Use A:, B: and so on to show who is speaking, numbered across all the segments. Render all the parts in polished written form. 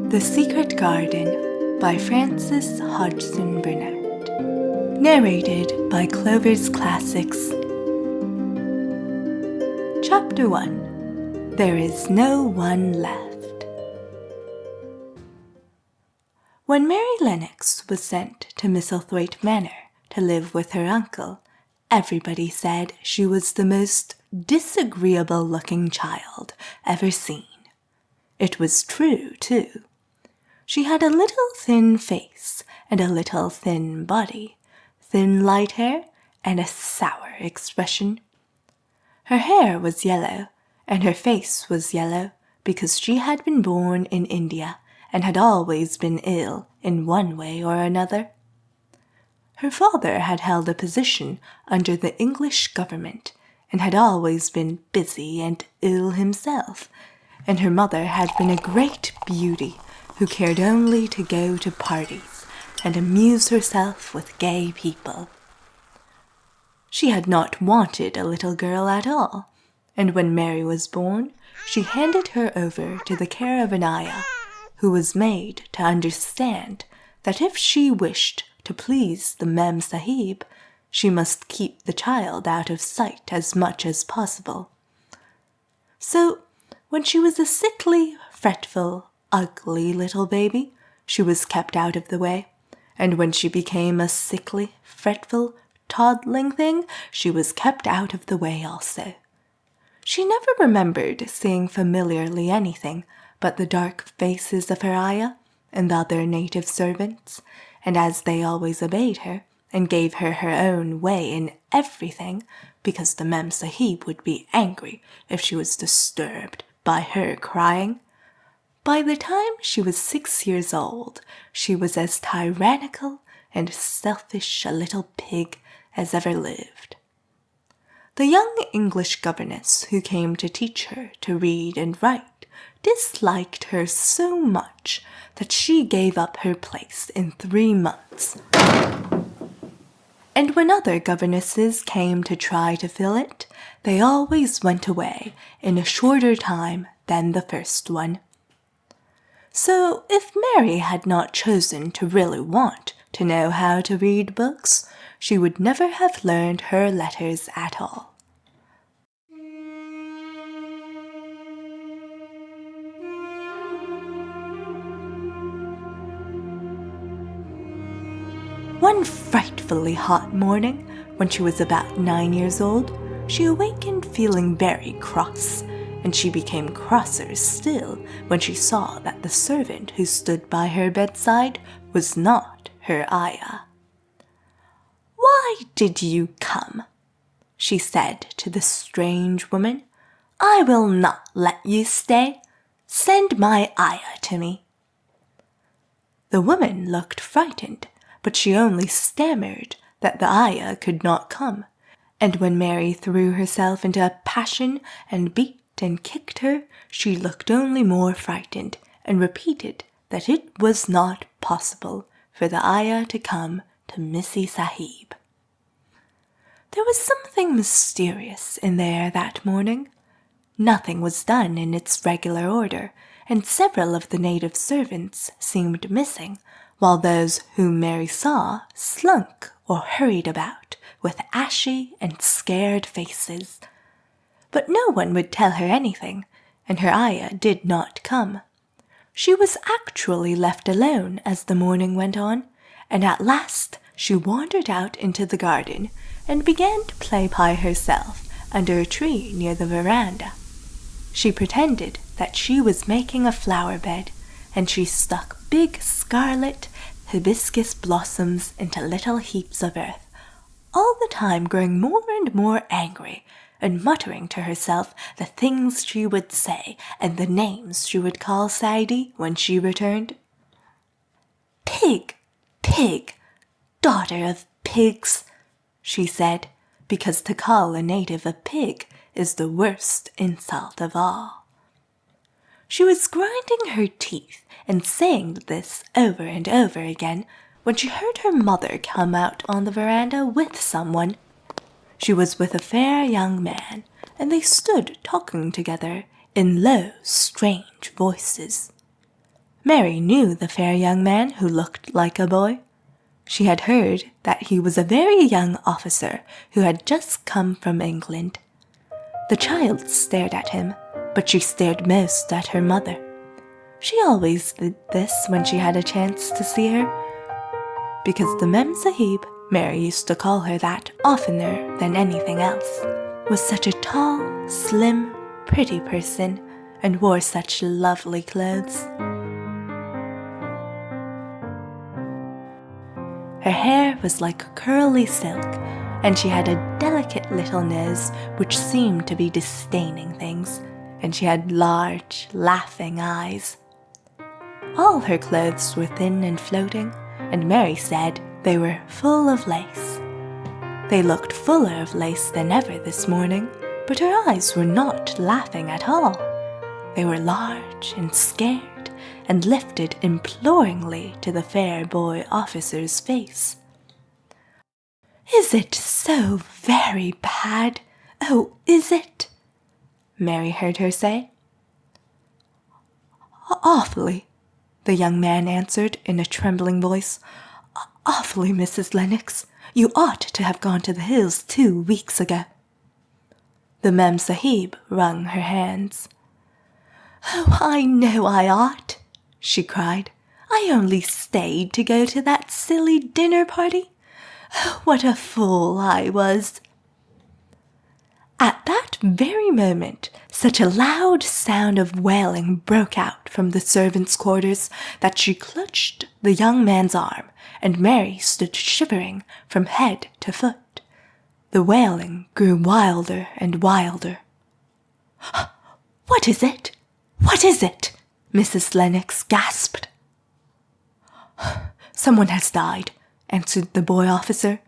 A: The Secret Garden by Frances Hodgsen Burnett. Narrated by Clover's Classics. Chapter 1. There is no one left. When Mary Lennox was sent to Misselthwaite Manor to live with her uncle, everybody said she was the most disagreeable-looking child ever seen. It was true, too. She had a little thin face and a little thin body, thin light hair, and a sour expression. Her hair was yellow, and her face was yellow because she had been born in India and had always been ill in one way or another. Her father had held a position under the English government and had always been busy and ill himself, and her mother had been a great beauty who cared only to go to parties and amuse herself with gay people. She had not wanted a little girl at all, and when Mary was born, she handed her over to the care of an ayah, who was made to understand that if she wished to please the Mem Sahib, she must keep the child out of sight as much as possible. So, when she was a sickly, fretful, ugly little baby, she was kept out of the way, and when she became a sickly, fretful, toddling thing, she was kept out of the way also. She never remembered seeing familiarly anything but the dark faces of her ayah and the other native servants, and as they always obeyed her and gave her her own way in everything, because the Mem Sahib would be angry if she was disturbed by her crying, by the time she was 6 years old, she was as tyrannical and selfish a little pig as ever lived. The young English governess who came to teach her to read and write disliked her so much that she gave up her place in 3 months. And when other governesses came to try to fill it, they always went away in a shorter time than the first one. So if Mary had not chosen to really want to know how to read books, she would never have learned her letters at all. One frightfully hot morning, when she was about 9 years old, she awakened feeling very cross, and she became crosser still when she saw that the servant who stood by her bedside was not her ayah. "Why did you come?" she said to the strange woman. "I will not let you stay. Send my ayah to me." The woman looked frightened, but she only stammered that the ayah could not come, and when Mary threw herself into a passion and beat and kicked her, she looked only more frightened and repeated that it was not possible for the ayah to come to Missy Sahib. There was something mysterious in the air that morning. Nothing was done in its regular order, and several of the native servants seemed missing, while those whom Mary saw slunk or hurried about with ashy and scared faces. But no one would tell her anything, and her ayah did not come. She was actually left alone as the morning went on, and at last she wandered out into the garden and began to play by herself under a tree near the veranda. She pretended that she was making a flower bed, and she stuck big scarlet hibiscus blossoms into little heaps of earth, all the time growing more and more angry and muttering to herself the things she would say and the names she would call Sadie when she returned. "Pig, pig, daughter of pigs," she said, because to call a native a pig is the worst insult of all. She was grinding her teeth and saying this over and over again when she heard her mother come out on the veranda with someone. She was with a fair young man, and they stood talking together in low, strange voices. Mary knew the fair young man who looked like a boy. She had heard that he was a very young officer who had just come from England. The child stared at him, but she stared most at her mother. She always did this when she had a chance to see her, because the Mem Sahib, Mary used to call her that oftener than anything else, was such a tall, slim, pretty person and wore such lovely clothes. Her hair was like curly silk, and she had a delicate little nose which seemed to be disdaining things, and she had large, laughing eyes. All her clothes were thin and floating, and Mary said they were full of lace. They looked fuller of lace than ever this morning, but her eyes were not laughing at all. They were large and scared, and lifted imploringly to the fair boy officer's face. "Is it so very bad? Oh, is it?" Mary heard her say. "Awfully," the young man answered in a trembling voice. "Awfully, Mrs. Lennox. You ought to have gone to the hills 2 weeks ago." The Mem Sahib wrung her hands. "Oh, I know I ought," she cried. "I only stayed to go to that silly dinner party. Oh, what a fool I was." At that very moment, such a loud sound of wailing broke out from the servants' quarters that she clutched the young man's arm, and Mary stood shivering from head to foot. The wailing grew wilder and wilder. "What is it? What is it?" Mrs. Lennox gasped. "Someone has died," answered the boy officer.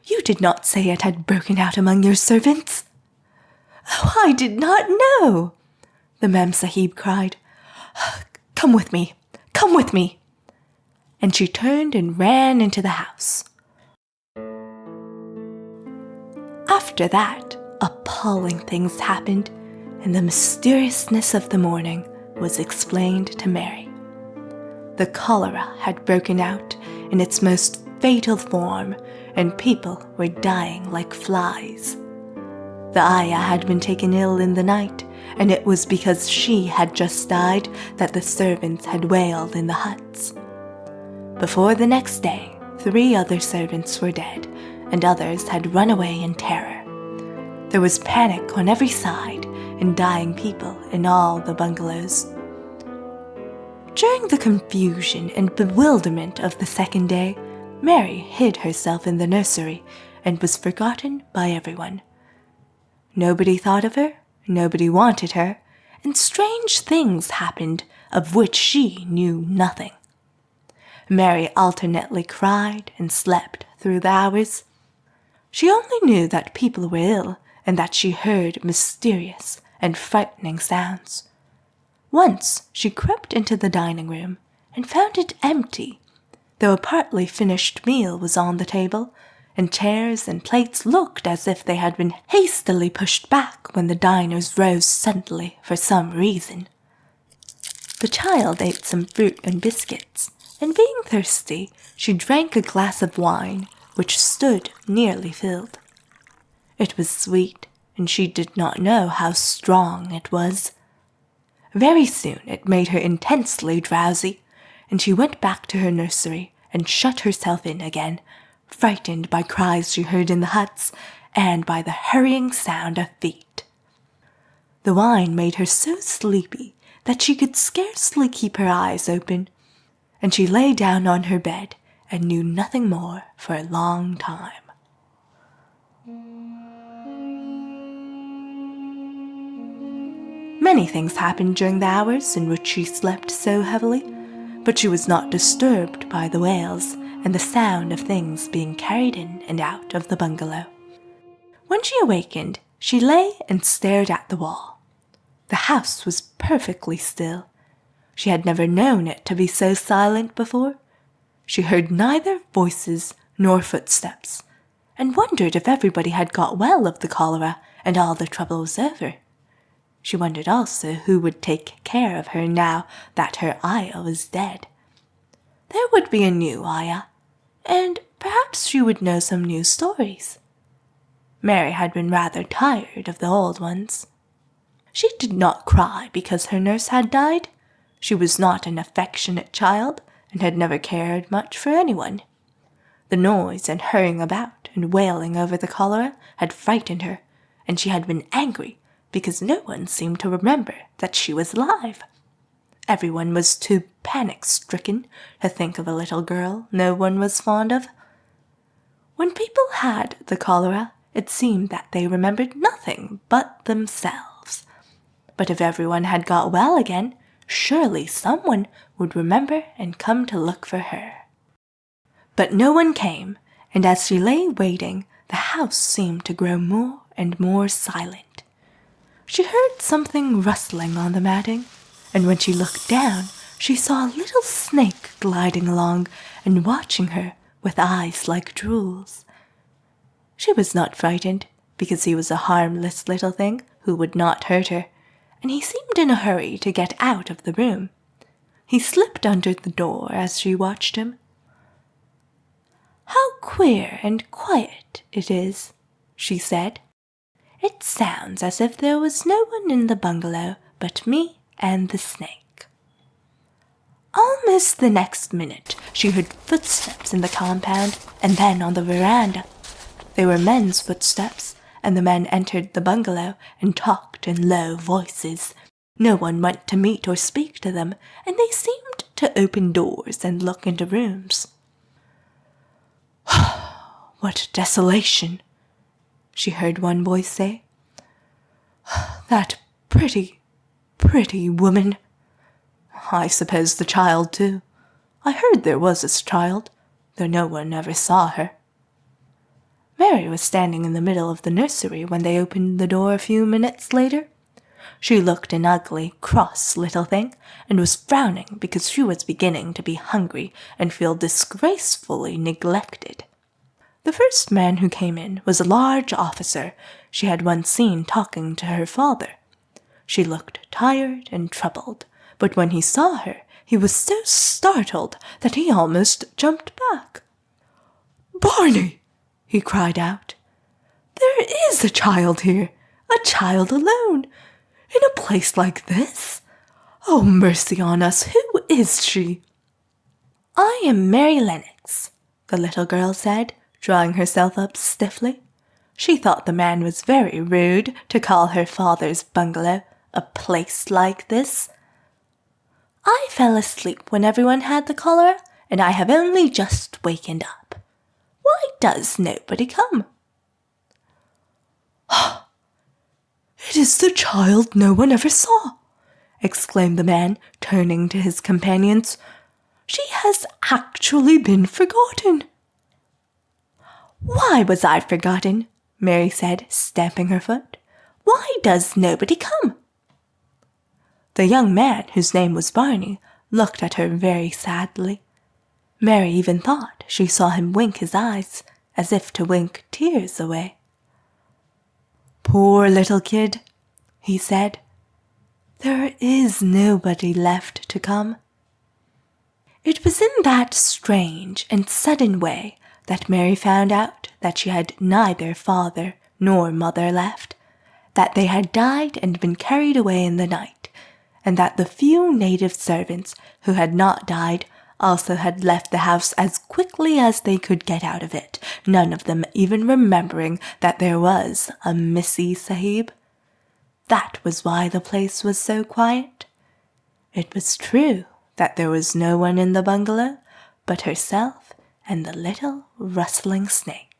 A: "You did not say it had broken out among your servants." "Oh, I did not know," the Mem Sahib cried. "Come with me, come with me." And she turned and ran into the house. After that, appalling things happened, and the mysteriousness of the morning was explained to Mary. The cholera had broken out in its most fatal form, and people were dying like flies. The ayah had been taken ill in the night, and it was because she had just died that the servants had wailed in the huts. Before the next day, 3 other servants were dead, and others had run away in terror. There was panic on every side, and dying people in all the bungalows. During the confusion and bewilderment of the second day, Mary hid herself in the nursery and was forgotten by everyone. Nobody thought of her, nobody wanted her, and strange things happened of which she knew nothing. Mary alternately cried and slept through the hours. She only knew that people were ill, and that she heard mysterious and frightening sounds. Once she crept into the dining room and found it empty, though a partly finished meal was on the table, and chairs and plates looked as if they had been hastily pushed back when the diners rose suddenly for some reason. The child ate some fruit and biscuits, and being thirsty, she drank a glass of wine, which stood nearly filled. It was sweet, and she did not know how strong it was. Very soon it made her intensely drowsy, and she went back to her nursery and shut herself in again, frightened by cries she heard in the huts and by the hurrying sound of feet. The wine made her so sleepy that she could scarcely keep her eyes open, and she lay down on her bed and knew nothing more for a long time. Many things happened during the hours in which she slept so heavily, but she was not disturbed by the wails and the sound of things being carried in and out of the bungalow. When she awakened, she lay and stared at the wall. The house was perfectly still. She had never known it to be so silent before. She heard neither voices nor footsteps, and wondered if everybody had got well of the cholera and all the trouble was over. She wondered also who would take care of her now that her Ayah was dead. There would be a new Ayah, and perhaps she would know some new stories. Mary had been rather tired of the old ones. She did not cry because her nurse had died. She was not an affectionate child and had never cared much for anyone. The noise and hurrying about and wailing over the cholera had frightened her, and she had been angry because no one seemed to remember that she was alive. Everyone was too panic-stricken to think of a little girl no one was fond of. When people had the cholera, it seemed that they remembered nothing but themselves. But if everyone had got well again, surely someone would remember and come to look for her. But no one came, and as she lay waiting, the house seemed to grow more and more silent. She heard something rustling on the matting, and when she looked down, she saw a little snake gliding along and watching her with eyes like jewels. She was not frightened, because he was a harmless little thing who would not hurt her, and he seemed in a hurry to get out of the room. He slipped under the door as she watched him. "How queer and quiet it is," she said. "It sounds as if there was no one in the bungalow but me and the snake." Almost the next minute she heard footsteps in the compound and then on the veranda. They were men's footsteps, and the men entered the bungalow and talked in low voices. No one went to meet or speak to them, and they seemed to open doors and look into rooms. "What desolation," she heard one voice say. "That pretty woman. I suppose the child, too. I heard there was a child, though no one ever saw her." Mary was standing in the middle of the nursery when they opened the door a few minutes later. She looked an ugly, cross little thing, and was frowning because she was beginning to be hungry and feel disgracefully neglected. The first man who came in was a large officer she had once seen talking to her father. She looked tired and troubled, but when he saw her, he was so startled that he almost jumped back. "Barney!" he cried out. "There is a child here, a child alone, in a place like this. Oh, mercy on us, who is she?" "I am Mary Lennox," the little girl said, drawing herself up stiffly. She thought the man was very rude to call her father's bungalow a place like this. "I fell asleep when everyone had the cholera, and I have only just wakened up. Why does nobody come?" "It is the child no one ever saw," exclaimed the man, turning to his companions. "She has actually been forgotten." "Why was I forgotten?" Mary said, stamping her foot. "Why does nobody come?" The young man, whose name was Barney, looked at her very sadly. Mary even thought she saw him wink his eyes, as if to wink tears away. "Poor little kid," he said. "There is nobody left to come." It was in that strange and sudden way that Mary found out that she had neither father nor mother left, that they had died and been carried away in the night, and that the few native servants who had not died also had left the house as quickly as they could get out of it, none of them even remembering that there was a Missy Sahib. That was why the place was so quiet. It was true that there was no one in the bungalow but herself and the little rustling snake.